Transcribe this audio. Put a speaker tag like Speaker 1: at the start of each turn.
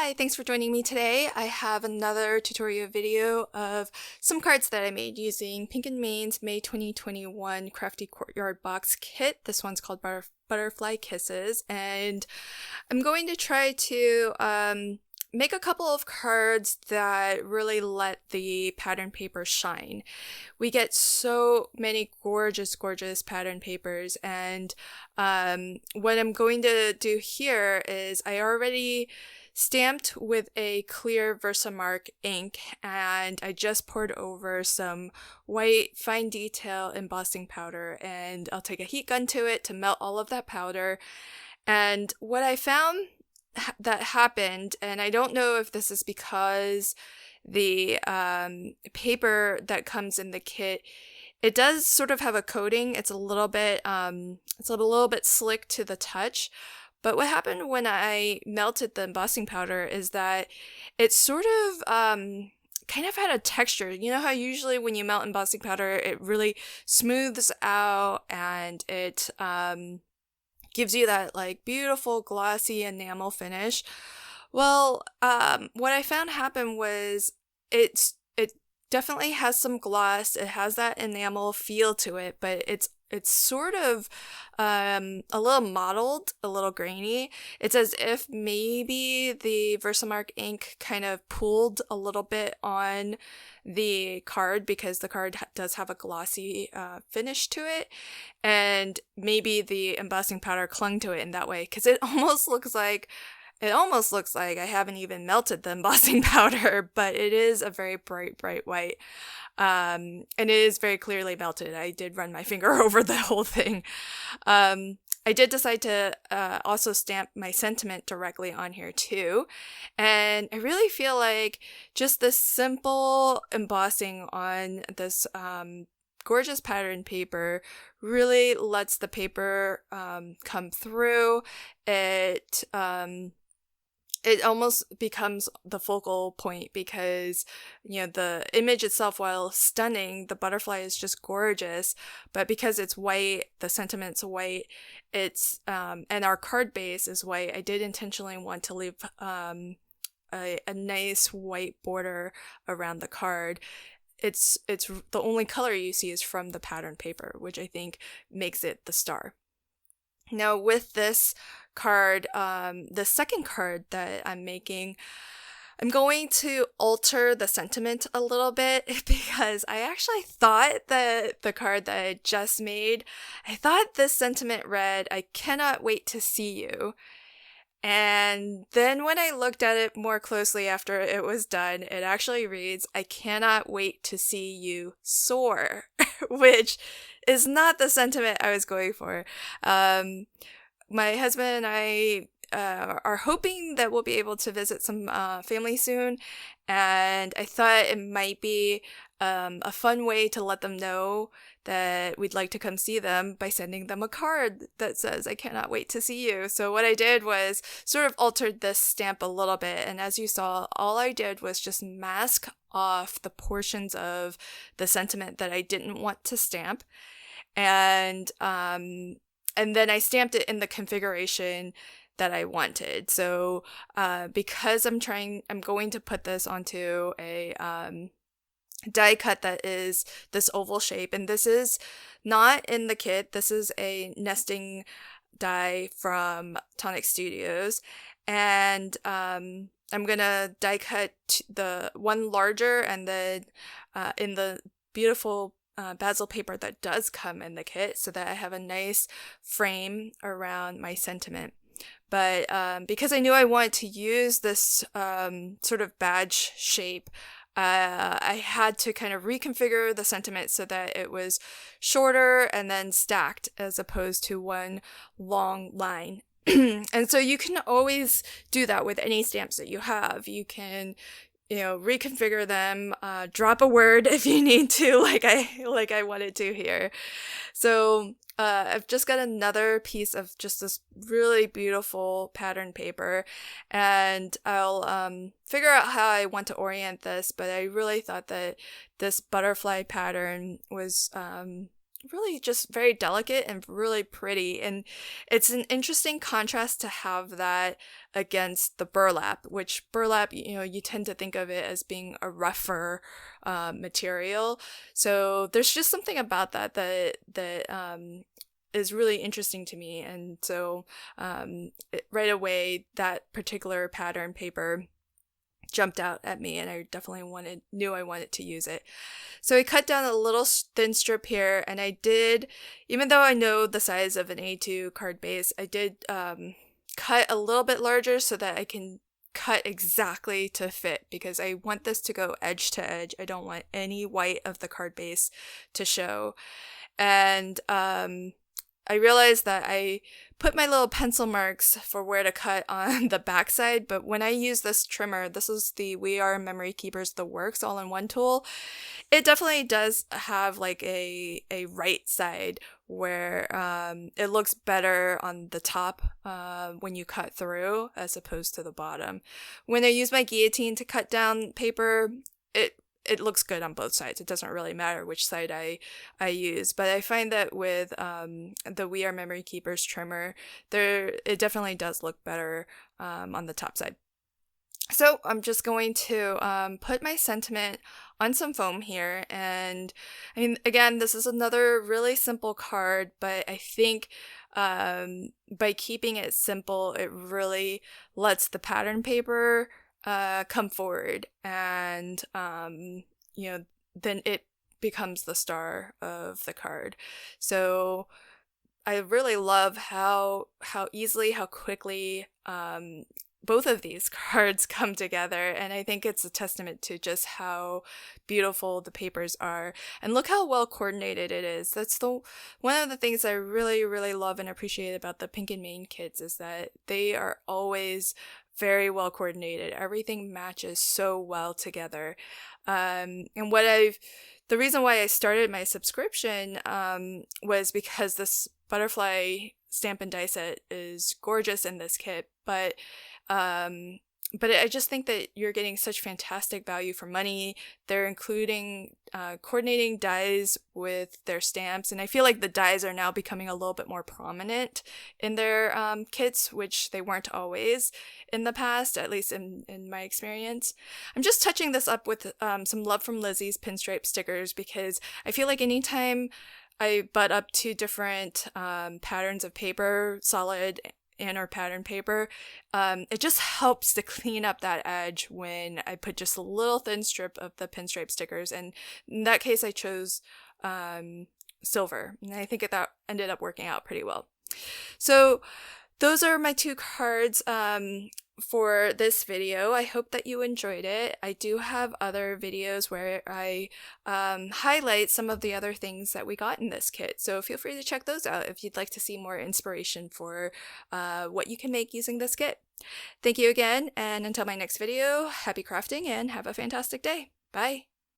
Speaker 1: Hi, thanks for joining me today. I have another tutorial video of some cards that I made using Pink and Main's May 2021 Crafty Courtyard Box Kit. This one's called Butterfly Kisses, and I'm going to try to make a couple of cards that really let the pattern paper shine. We get so many gorgeous, gorgeous pattern papers, and what I'm going to do here is I already stamped with a clear Versamark ink, and I just poured over some white fine detail embossing powder, and I'll take a heat gun to it to melt all of that powder. And what I found that happened, and I don't know if this is because the paper that comes in the kit, it does sort of have a coating. It's a little bit slick to the touch. But what happened when I melted the embossing powder is that it sort of kind of had a texture. You know how usually when you melt embossing powder, it really smooths out and it gives you that like beautiful glossy enamel finish. Well, what I found happened was it definitely has some gloss. It has that enamel feel to it, but it's sort of a little mottled, a little grainy. It's as if maybe the Versamark ink kind of pooled a little bit on the card because the card does have a glossy finish to it, and maybe the embossing powder clung to it in that way because it almost looks like I haven't even melted the embossing powder, but it is a very bright, bright white. And it is very clearly melted. I did run my finger over the whole thing. I did decide to also stamp my sentiment directly on here too. And I really feel like just this simple embossing on this gorgeous pattern paper really lets the paper come through. It almost becomes the focal point because, you know, the image itself, while stunning, the butterfly is just gorgeous, but because it's white, the sentiment's white, it's, and our card base is white, I did intentionally want to leave, a nice white border around the card. It's the only color you see is from the pattern paper, which I think makes it the star. Now with this card, the second card that I'm making, I'm going to alter the sentiment a little bit because I actually thought that the card that I just made, I thought this sentiment read, "I cannot wait to see you." And then when I looked at it more closely after it was done, it actually reads, "I cannot wait to see you soar," which is not the sentiment I was going for. My husband and I are hoping that we'll be able to visit some family soon, and I thought it might be a fun way to let them know that we'd like to come see them by sending them a card that says, "I cannot wait to see you." So what I did was sort of altered this stamp a little bit, and as you saw, all I did was just mask off the portions of the sentiment that I didn't want to stamp, and then I stamped it in the configuration that I wanted. So because I'm going to put this onto a die cut that is this oval shape, and this is not in the kit. This is a nesting die from Tonic Studios, and I'm gonna die cut the one larger, and then in the beautiful basil paper that does come in the kit, so that I have a nice frame around my sentiment. But because I knew I wanted to use this sort of badge shape, I had to kind of reconfigure the sentiment so that it was shorter and then stacked as opposed to one long line. And so you can always do that with any stamps that you have. You can, you know, reconfigure them, drop a word if you need to, like I wanted to here. So I've just got another piece of just this really beautiful pattern paper, and I'll figure out how I want to orient this, but I really thought that this butterfly pattern was really just very delicate and really pretty. And it's an interesting contrast to have that against the burlap, which burlap, you tend to think of it as being a rougher material. So there's just something about that is really interesting to me. And so right away, that particular pattern paper jumped out at me, and I definitely knew I wanted to use it. So I cut down a little thin strip here, and I did, even though I know the size of an A2 card base, I did cut a little bit larger so that I can cut exactly to fit, because I want this to go edge to edge. I don't want any white of the card base to show. And I realized that I put my little pencil marks for where to cut on the backside, but when I use this trimmer, this is the We Are Memory Keepers The Works all-in-one tool, it definitely does have like a right side where it looks better on the top when you cut through as opposed to the bottom. When I use my guillotine to cut down paper, it looks good on both sides. It doesn't really matter which side I use. But I find that with the We Are Memory Keepers trimmer, it definitely does look better on the top side. So I'm just going to put my sentiment on some foam here. And I mean, again, this is another really simple card, but I think by keeping it simple, it really lets the pattern paper come forward, and then it becomes the star of the card. So I really love how easily, how quickly both of these cards come together, and I think it's a testament to just how beautiful the papers are. And look how well coordinated it is. That's one of the things I really, really love and appreciate about the Pink and Main kits, is that they are always very well coordinated. Everything matches so well together. And the reason why I started my subscription was because this butterfly stamp and die set is gorgeous in this kit, but I just think that you're getting such fantastic value for money. They're including coordinating dies with their stamps, and I feel like the dies are now becoming a little bit more prominent in their kits, which they weren't always in the past, at least in my experience. I'm just touching this up with some Love from Lizzie's pinstripe stickers, because I feel like anytime I butt up two different patterns of paper, solid and or pattern paper, it just helps to clean up that edge when I put just a little thin strip of the pinstripe stickers. And in that case, I chose silver, and I think that ended up working out pretty well. So those are my two cards for this video. I hope that you enjoyed it. I do have other videos where I highlight some of the other things that we got in this kit, so feel free to check those out if you'd like to see more inspiration for what you can make using this kit. Thank you again, and until my next video, happy crafting and have a fantastic day. Bye!